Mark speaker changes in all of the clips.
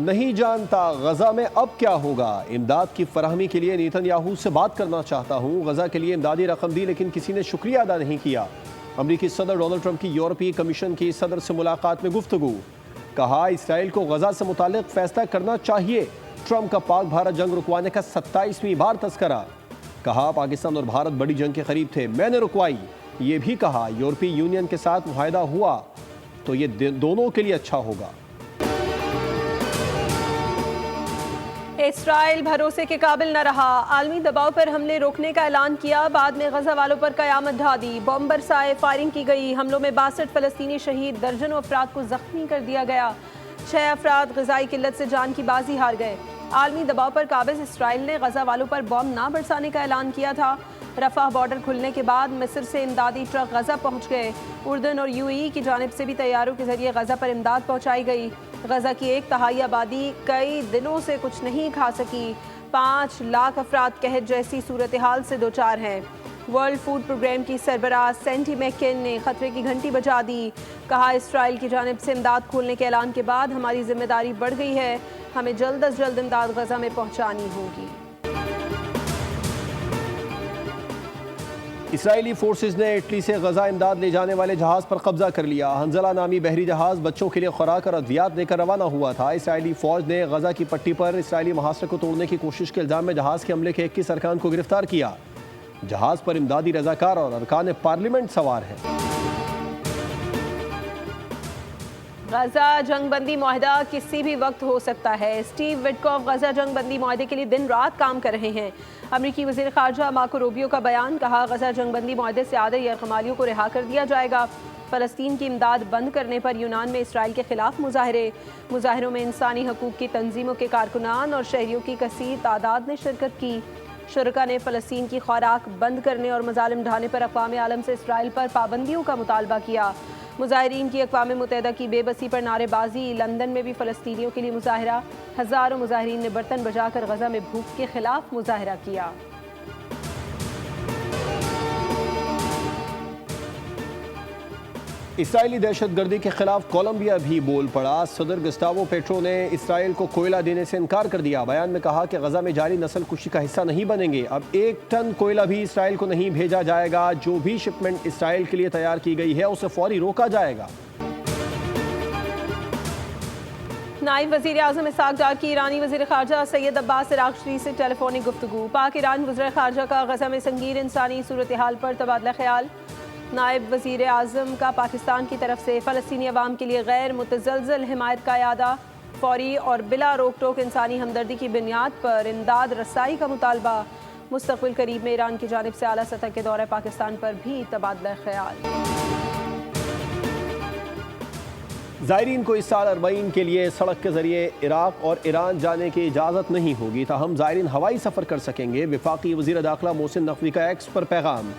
Speaker 1: नहीं जानता गजा में अब क्या होगा। इमदाद की फराहमी के लिए नेतन्याहू से बात करना चाहता हूँ। गजा के लिए इमदादी रकम दी लेकिन किसी ने शुक्रिया अदा नहीं किया। अमरीकी सदर डोनाल्ड ट्रंप की यूरोपीय कमीशन की सदर से मुलाकात में गुफ्तगू। कहा इसराइल को गजा से मुताल्लिक फैसला करना चाहिए। ट्रंप का पाक भारत जंग रुकवाने का 27वीं बार तस्करा। कहा पाकिस्तान और भारत बड़ी जंग के करीब थे, मैंने रुकवाई। ये भी कहा यूरोपीय यूनियन के साथ मुआहदा हुआ तो ये दोनों के लिए अच्छा होगा।
Speaker 2: इसराइल भरोसे के काबिल न रहा, आलमी दबाव पर हमले रोकने का ऐलान किया। बाद में गजा वालों पर कयामत ढा दी। बम बरसाए, फायरिंग की गई। हमलों में 62 फलस्तीनी शहीद, दर्जनों अफराद को जख्मी कर दिया गया। 6 अफराद ग़िज़ाई किल्लत से जान की बाजी हार गए। आलमी दबाव पर काबिज इसराइल ने गजा वालों पर बम ना बरसाने का ऐलान किया था। रफ़ाह बॉर्डर खुलने के बाद मिस्र से इमदादी ट्रक गजा पहुँच गए। उर्दन और यूएई की जानिब से भी तैयारों के जरिए गजा पर इमदाद पहुँचाई गई। गजा की 1/3 आबादी कई दिनों से कुछ नहीं खा सकी। 5 लाख अफराद कहत जैसी सूरत हाल से दो चार हैं। वर्ल्ड फूड प्रोग्राम की सरबराह सेंटी मैकेन ने खतरे की घंटी बजा दी। कहा इसराइल की जानिब से इमदाद खोलने के ऐलान के बाद हमारी जिम्मेदारी बढ़ गई है। हमें जल्द अज जल्द इमदाद गजा में पहुँचानी होगी।
Speaker 1: इसराइली फोर्सेज ने इटली से गजा इमदाद ले जाने वाले जहाज पर कब्जा कर लिया। हंजला नामी बहरी जहाज बच्चों के लिए खुराक और अद्वियात लेकर रवाना हुआ था। इसराइली फौज ने गजा की पट्टी पर इसराइली महासरे को तोड़ने की कोशिश के इल्जाम में जहाज के हमले के 21 अरकान को गिरफ्तार किया। जहाज पर इमदादी रजाकार और अरकान पार्लियामेंट सवार हैं।
Speaker 2: गजा जंगबंदी मुआहदा किसी भी वक्त हो सकता है। स्टीव विटकॉफ गजा जंगबंदी मुआहदे के लिए दिन रात काम कर रहे हैं। अमरीकी वज़ीर ख़ारजा मार्को रूबियो का बयान। कहा गजा जंगबंदी मुआहदे से आधे यरगमालियों को रिहा कर दिया जाएगा। फ़लस्तीन की इमदाद बंद करने पर यूनान में इसराइल के खिलाफ मुजाहिरों में इंसानी हकूक़ की तंजीमों के कारकुनान और शहरियों की कसीर तादाद ने शिरकत की। शुरका ने फ़लस्तीन की खुराक बंद करने और मज़ालिम ढाने पर अक़वाम आलम से इसराइल पर पाबंदियों का मुतालबा किया। मुजाहिरीन की अक़वाम मुत्तहिदा की बेबसी पर नारेबाजी। लंदन में भी फ़लस्तीनियों के लिए मुजाहिरा। हज़ारों मुजाहिरीन ने बर्तन बजाकर गजा में भूख के खिलाफ मुजाहिरा किया।
Speaker 1: इसराइली दहशतगर्दी के खिलाफ कोलंबिया भी बोल पड़ा। सदर गुस्तावो पेट्रो ने इसराइल को कोयला देने से इनकार कर दिया। बयान में कहा कि गजा में जारी नस्ल कुशी का हिस्सा नहीं बनेंगे। अब 1 टन कोयला भी इसराइल को नहीं भेजा जाएगा। जो भी शिपमेंट इसराइल के लिए तैयार की गई है उसे फौरी रोका जाएगा।
Speaker 2: नायब वज़ीर आज़म इसहाक़ डार की ईरानी वज़ीर ख़ारजा सैयद अब्बास अराग़ची से टेलीफोनिक गुफ्तगू। पाक ईरान वज़ीर ख़ारजा का गजा में संगीन इंसानी सूरत हाल पर तबादला ख्याल। नायब वज़ीर आज़म का पाकिस्तान की तरफ से फ़लस्तीनी अवाम के लिए गैर मुतज़लज़ल हिमायत का इरादा। फौरी और बिला रोक टोक इंसानी हमदर्दी की बुनियाद पर इमदाद रसाई का मुतालबा। मुस्तक़बिल करीब में ईरान की जानिब से आला सतह के दौरे पाकिस्तान पर भी तबादला ख्याल।
Speaker 1: ज़ायरीन को इस साल अरबईन के लिए सड़क के जरिए इराक़ और ईरान जाने की इजाज़त नहीं होगी। ताहम ज़ायरीन हवाई सफ़र कर सकेंगे। वफाकी वज़ीर दाखिला मोहसिन नकवी का एक्स पर पैगाम।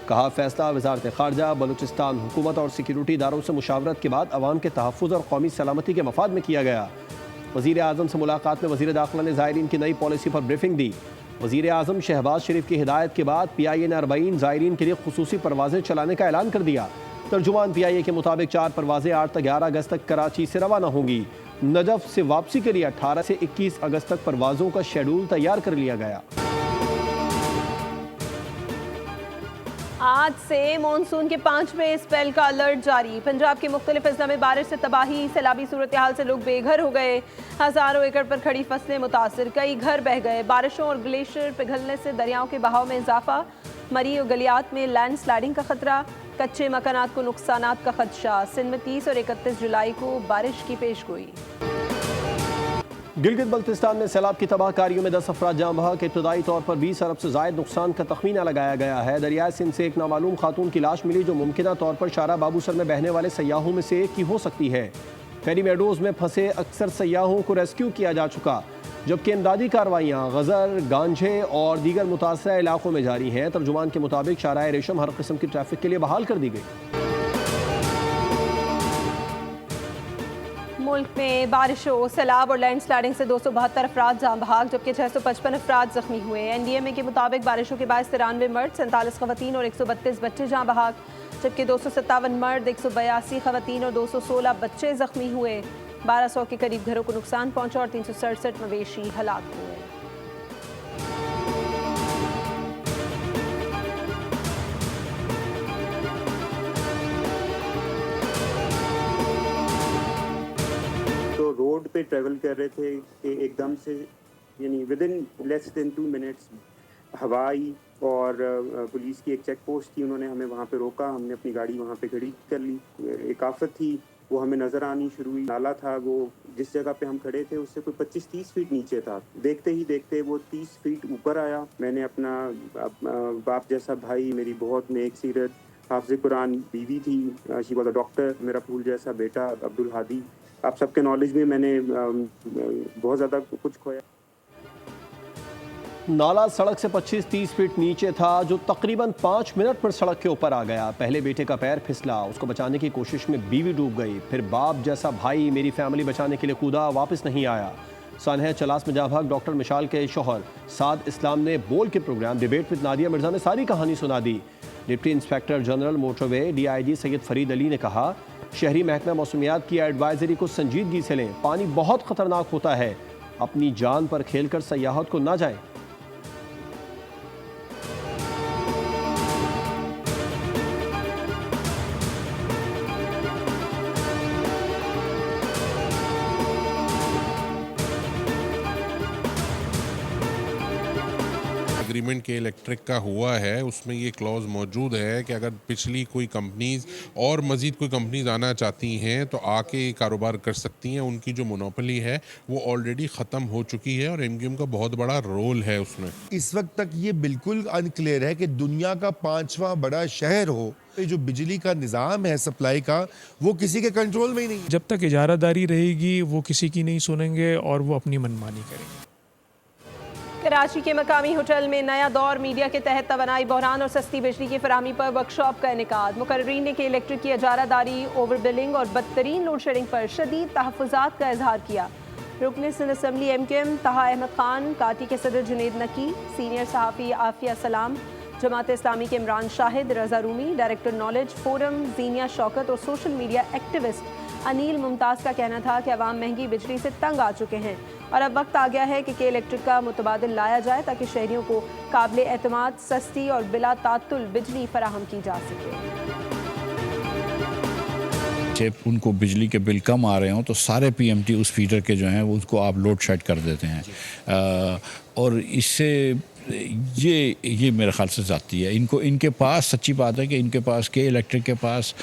Speaker 1: कहा फैसला वज़ारत ख़ारजा बलूचिस्तान हुकूमत और सिक्योरिटी इदारों से मुशावरत के बाद अवाम के तहफ़्फ़ुज़ और कौमी सलामती के मफाद में किया गया। वज़ीर आज़म से मुलाकात में वज़ीर दाखिला ने ज़ायरीन की नई पॉलिसी पर ब्रीफिंग दी। वज़ीर आज़म शहबाज शरीफ की हिदायत के बाद PIA ने अरबईन ज़ायरीन के लिए खुसूसी परवाज़ें चलाने का ऐलान कर दिया। तर्जुमान PIA के मुताबिक 4 परवाज़ें 8 से 11 अगस्त तक कराची से रवाना होंगी। नजफ़ से वापसी के लिए 18 से 21 अगस्त तक परवाज़ों का शेड्यूल तैयार कर लिया गया।
Speaker 2: आज से मानसून के 5वें स्पेल का अलर्ट जारी। पंजाब के मुख्तलिफ अजला में बारिश से तबाही, सैलाबी सूरत हाल से लोग बेघर हो गए। हज़ारों एकड़ पर खड़ी फसलें मुतासर, कई घर बह गए। बारिशों और ग्लेशियर पिघलने से दरियाओं के बहाव में इजाफा। मरी और गलियात में लैंड स्लाइडिंग का खतरा। कच्चे मकानात को नुकसानात का खदशा। सिंध में 30 और 31 जुलाई को बारिश की पेशगोई।
Speaker 1: गिलगित बल्तिस्तान में सैलाब की तबाहकारियों में 10 अफराद जाँ बहक। इब्तदाई तौर पर 20 अरब से ज़ायद नुकसान का तखमीना लगाया गया है। दरियाए सिंध से एक नामालूम खातून की लाश मिली जो मुमकिना तौर पर शारा बाबूसर में बहने वाले सयाहों में से एक की हो सकती है। फेरी मेडोज़ में फंसे अक्सर सयाहों को रेस्क्यू किया जा चुका, जबकि इमदादी कार्रवाइयाँ गज़र, गांझे और दीगर मुतासरा इलाकों में जारी हैं। तर्जुमान के मुताबिक शाराए रेशम हर किस्म की ट्रैफिक के लिए बहाल कर दी गई।
Speaker 2: मुल्क में बारिशों, सैलाब और लैंड स्लाइडिंग से 272 अफराद जाँ बहक, जबकि 655 अफराद जख्मी हुए। NDMA के मुताबिक बारिशों के बाद 93 मर्द, 47 खवातीन और 132 बच्चे जाँ बहक, जबकि 257 मर्द, 182 खवातीन और 216 बच्चे जख्मी हुए। 1200 के करीब घरों को नुकसान पहुंचा और 367 मवेशी हलाक हुए।
Speaker 3: तो रोड पे ट्रेवल कर रहे थे कि एकदम से यानी with in less than 2 minutes हवाई और पुलिस की एक चेक पोस्ट थी, उन्होंने हमें वहाँ पे रोका। हमने अपनी गाड़ी वहाँ पे खड़ी कर ली। एक आफत थी वो हमें नज़र आनी शुरू हुई। नाला था वो जिस जगह पे हम खड़े थे उससे कोई 25-30 फीट नीचे था। देखते ही देखते वो 30 फीट ऊपर आया। मैंने अपना बाप जैसा भाई, मेरी बहुत नेक सीरत हाफिज़ कुरान बीवी थी, शी वाज अ डॉक्टर, मेरा फूल जैसा बेटा अब्दुल हादी, आप सबके नॉलेज में मैंने बहुत ज़्यादा कुछ खोया।
Speaker 1: नाला सड़क से 25-30 फीट नीचे था, जो तकरीबन 5 मिनट पर सड़क के ऊपर आ गया। पहले बेटे का पैर फिसला, उसको बचाने की कोशिश में बीवी डूब गई। फिर बाप जैसा भाई मेरी फैमिली बचाने के लिए कूदा, वापस नहीं आया। सानह चलास में जाभाग डॉक्टर मिशाल के शोहर साद इस्लाम ने बोल के programme debate with Nadia Mirza में सारी कहानी सुना दी। Deputy inspector general motorway DIG Syed Farid Ali ने कहा, शहरी महकमा मौसमियात की एडवाइजरी को संजीदगी से लें। पानी बहुत खतरनाक होता है, अपनी जान पर खेलकर सयाहत को ना जाएं।
Speaker 4: एग्रीमेंट के इलेक्ट्रिक का हुआ है, उसमें ये क्लॉज मौजूद है कि अगर पिछली कोई कंपनीज और मज़ीद कोई कंपनीज आना चाहती हैं तो आके कारोबार कर सकती हैं। उनकी जो मोनोपोली है वो ऑलरेडी ख़त्म हो चुकी है और MQM का बहुत बड़ा रोल है उसमें।
Speaker 5: इस वक्त तक ये बिल्कुल अनक्लियर है कि दुनिया का 5वां बड़ा शहर हो, जो बिजली का निज़ाम है सप्लाई का, वो किसी के कंट्रोल में ही नहीं।
Speaker 6: जब तक इजारादारी रहेगी वो किसी की नहीं सुनेंगे और वो अपनी मनमानी करेंगे।
Speaker 2: कराची के मकामी होटल में नया दौर मीडिया के तहत तवानाई बहरान और सस्ती बिजली की फराहमी पर वर्कशॉप का इनेकाद। मुकर्रीन ने कि इलेक्ट्रिक की इजारादारी, ओवर बिलिंग और बदतरीन लोड शेडिंग पर शदीद तहफ़्फ़ुज़ात का इजहार किया। रुकन सिंध असम्बली MQM तहा अहमद खान, काटी के सदर जुनेद नकी, सीनियर सहाफ़ी आफिया सलाम, जमात इस्लामी के Imran Shahid, Raza Rumi, director knowledge forum Zeenia Shaukat और social media activist Anil Mumtaz का कहना था कि अवाम महंगी बिजली से तंग आ चुके हैं और अब वक्त आ गया है कि इलेक्ट्रिक का मुतबादिल लाया जाए ताकि शहरियों को काबिल एतमाद, सस्ती और बिला तातुल बिजली फराहम की जा सके।
Speaker 7: जब उनको बिजली के बिल कम आ रहे हों तो सारे PMT उस फीडर के जो हैं वो उसको आप लोड शेड कर देते हैं और इससे ये मेरे ख्याल से जाती है। इनके पास सच्ची बात है कि इनके पास के इलेक्ट्रिक के पास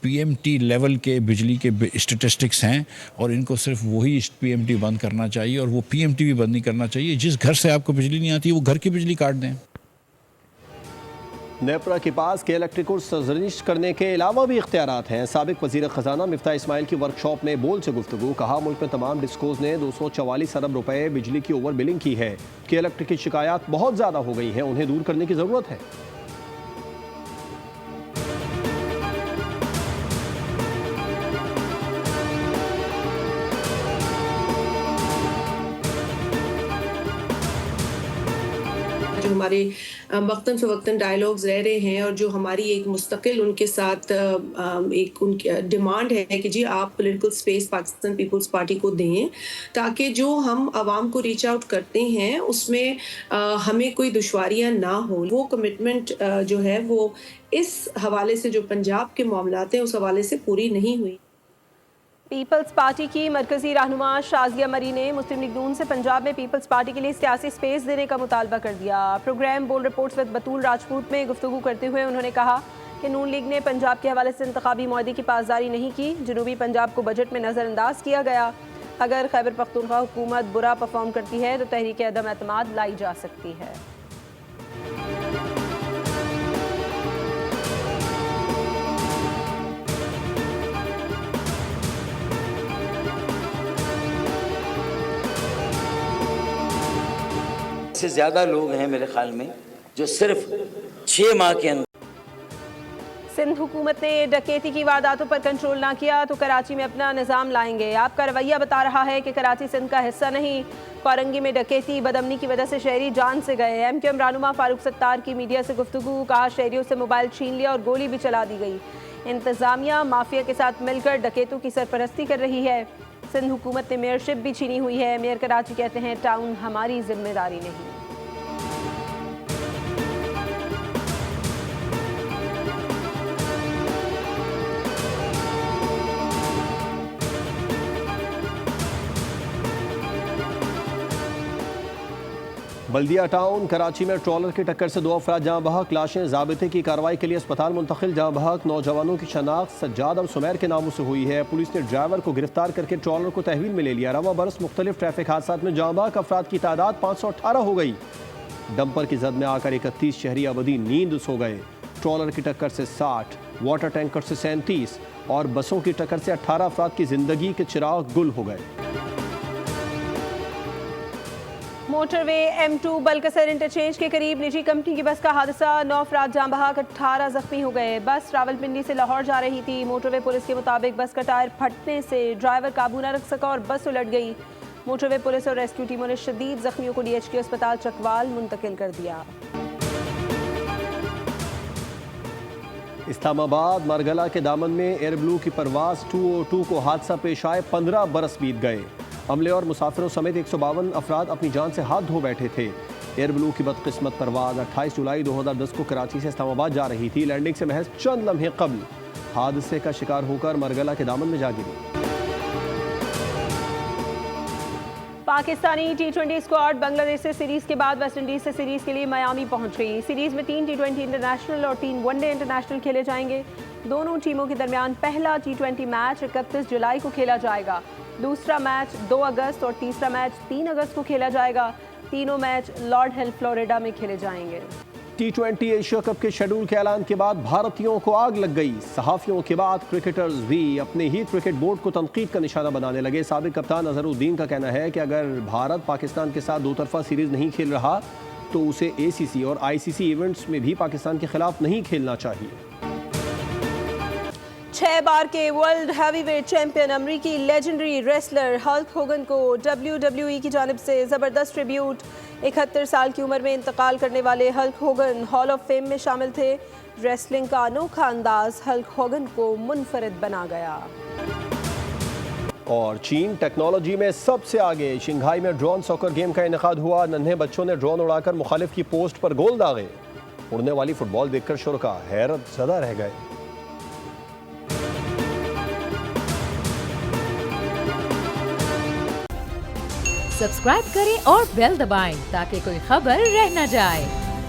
Speaker 7: PMT लेवल के बिजली के स्टेटिस्टिक्स हैं और इनको सिर्फ वही PMT बंद करना चाहिए और वो PMT भी बंद नहीं करना चाहिए। जिस घर से आपको बिजली नहीं आती वो घर की बिजली काट दें।
Speaker 1: नेपरा के पास के इलेक्ट्रिक को सर्जनिश करने के अलावा भी इख्तियारात हैं। साबिक वज़ीर ख़जाना मिफ्ता इस्माइल की वर्कशॉप में बोल से गुफ्तगू, कहा मुल्क में तमाम डिस्कोज ने 244 अरब रुपए बिजली की ओवर बिलिंग की है कि इलेक्ट्रिक की शिकायत बहुत ज़्यादा हो गई हैं, उन्हें दूर करने की ज़रूरत है।
Speaker 8: जो हमारे वक्तन फ़वक्तन डायलॉग्स रह रहे हैं और जो हमारी एक मुस्तकिल उनके साथ एक उनकी डिमांड है कि जी आप political space Pakistan People's Party को दें ताकि जो हम आवाम को रीच आउट करते हैं उसमें हमें कोई दुश्वारियां ना हो। वो कमिटमेंट जो है वो इस हवाले से जो पंजाब के मामलात हैं उस हवाले से पूरी नहीं हुई।
Speaker 2: पीपल्स पार्टी की मरकजी रहनुमा शाजिया मरी ने मुस्लिम लीग नून से पंजाब में पीपल्स पार्टी के लिए सियासी स्पेस देने का मुतालबा कर दिया। प्रोग्राम बोल रिपोर्ट्स विद बतूल राजपूत में गुफ्तगू करते हुए उन्होंने कहा कि नून लीग ने पंजाब के हवाले से इंतखाबी मुआहदे की पासदारी नहीं की। जनूबी पंजाब को बजट में नज़रअंदाज किया गया। अगर खैबर पख्तूनख्वा हुकूमत बुरा परफॉर्म करती है तो तहरीक अदम एतमाद लाई जा सकती है।
Speaker 9: से ज़्यादा लोग हैं मेरे ख्याल में जो सिर्फ 6 माह के अंदर।
Speaker 2: सिंध हुकूमत ने डकैती की वारदातों पर कंट्रोल ना किया तो कराची में अपना निज़ाम लाएंगे। आपका रवैया बता रहा है कि कराची सिंध का हिस्सा नहीं। कोरंगी में डकैती बदअमनी की वजह से शहरी जान से गए। MQM रहनुमा फारूक सत्तार की मीडिया से गुफ्तगू, कहा शहरियों से मोबाइल छीन लिया और गोली भी चला दी गई। इंतज़ामिया माफिया के साथ मिलकर डकैतों की सरपरस्ती कर रही है। सिंध हुकूमत ने मेयरशिप भी छीनी हुई है। मेयर कराची कहते हैं टाउन हमारी जिम्मेदारी नहीं।
Speaker 1: बल्दिया टाउन कराची में ट्रॉलर की टक्कर से 2 अफराद जहाँ बहक, लाशें ज़ाबिते की कार्रवाई के लिए अस्पताल मुंतकिल। जहाँ बहक नौजवानों की शनाख्त सज्जाद और सुमैर के नामों से हुई है। पुलिस ने ड्राइवर को गिरफ्तार करके ट्रॉलर को तहवील में ले लिया। रवा बरस मुख्तलिफ ट्रैफिक हादसा में जहाँ बहक अफराद की तादाद 518 हो गई। डंपर की जद में आकर 31 शहरी आबादी नींद सो गए। ट्रॉलर की टक्कर से 60, वाटर टैंकर से 37 और बसों की टक्कर से 18 अफराद की जिंदगी के चिराग गुल हो गए।
Speaker 2: मोटरवे M2 बलकसर इंटरचेंज के करीब निजी कंपनी की बस का हादसा, 9 अफराद जाँ बहक, 18 जख्मी हो गए। बस रावलपिंडी से लाहौर जा रही थी। मोटरवे पुलिस के मुताबिक बस का टायर फटने से ड्राइवर काबू न रख सका और बस उलट गई। मोटरवे पुलिस और रेस्क्यू टीमों ने शदीद जख्मियों को DHQ अस्पताल चकवाल मुंतकिल कर दिया।
Speaker 1: इस्लामाबाद मरगला के दामन में एयर ब्लू की परवाज 202 को हादसा पेश आए। 15 बरस बीत गए। अमले और मुसाफिरों समेत 152 अफराद अपनी जान से हाथ धो बैठे थे। एयर ब्लू की बदकिस्मत परवाज 28 जुलाई 2010 को कराची से इस्लामाबाद जा रही थी। लैंडिंग से महज चंद लम्हे कबल हादसे का शिकार होकर मरगला के दामन में जा गिरी।
Speaker 2: पाकिस्तानी T20 स्क्वाड बांग्लादेश से सीरीज के बाद वेस्ट इंडीज से सीरीज के लिए मियामी पहुंच गई। सीरीज में 3 T20 इंटरनेशनल और 3 वनडे इंटरनेशनल खेले जाएंगे। दोनों टीमों के दरमियान पहला T20 मैच 31 जुलाई को खेला जाएगा। दूसरा मैच 2 अगस्त और तीसरा मैच 3 अगस्त को खेला जाएगा। तीनों मैच लॉर्ड हिल फ्लोरिडा में खेले जाएंगे।
Speaker 1: T20 एशिया कप के शेड्यूल के ऐलान के बाद भारतीयों को आग लग गई। सहाफियों के बाद क्रिकेटर्स भी अपने ही क्रिकेट बोर्ड को तनकीद का निशाना बनाने लगे। साबिक कप्तान अजहरुद्दीन का कहना है कि अगर भारत पाकिस्तान के साथ 2 तरफा सीरीज नहीं खेल रहा तो उसे ACC और ICC इवेंट्स में भी पाकिस्तान के खिलाफ नहीं खेलना चाहिए।
Speaker 2: 6 बार के वर्ल्ड हैवीवेट चैंपियन अमरीकी लेजेंडरी रेसलर हल्क होगन को WWE की जानिब से ज़बरदस्त ट्रिब्यूट। 71 साल की उम्र में इंतकाल करने वाले Hulk Hogan hall of fame में शामिल थे। रेसलिंग का अनोखा अंदाज हल्क होगन को मुनफरिद बना गया।
Speaker 1: और चीन टेक्नोलॉजी में सबसे आगे। शंघाई में ड्रोन सॉकर गेम का इनेकाद हुआ। नन्हे बच्चों ने ड्रोन उड़ाकर मुखालिफ की पोस्ट पर गोल दागे। उड़ने वाली फुटबॉल देखकर शुरका हैरत ज़दा रह गए।
Speaker 10: सब्सक्राइब करें और बेल दबाएं ताकि कोई खबर रह न जाए।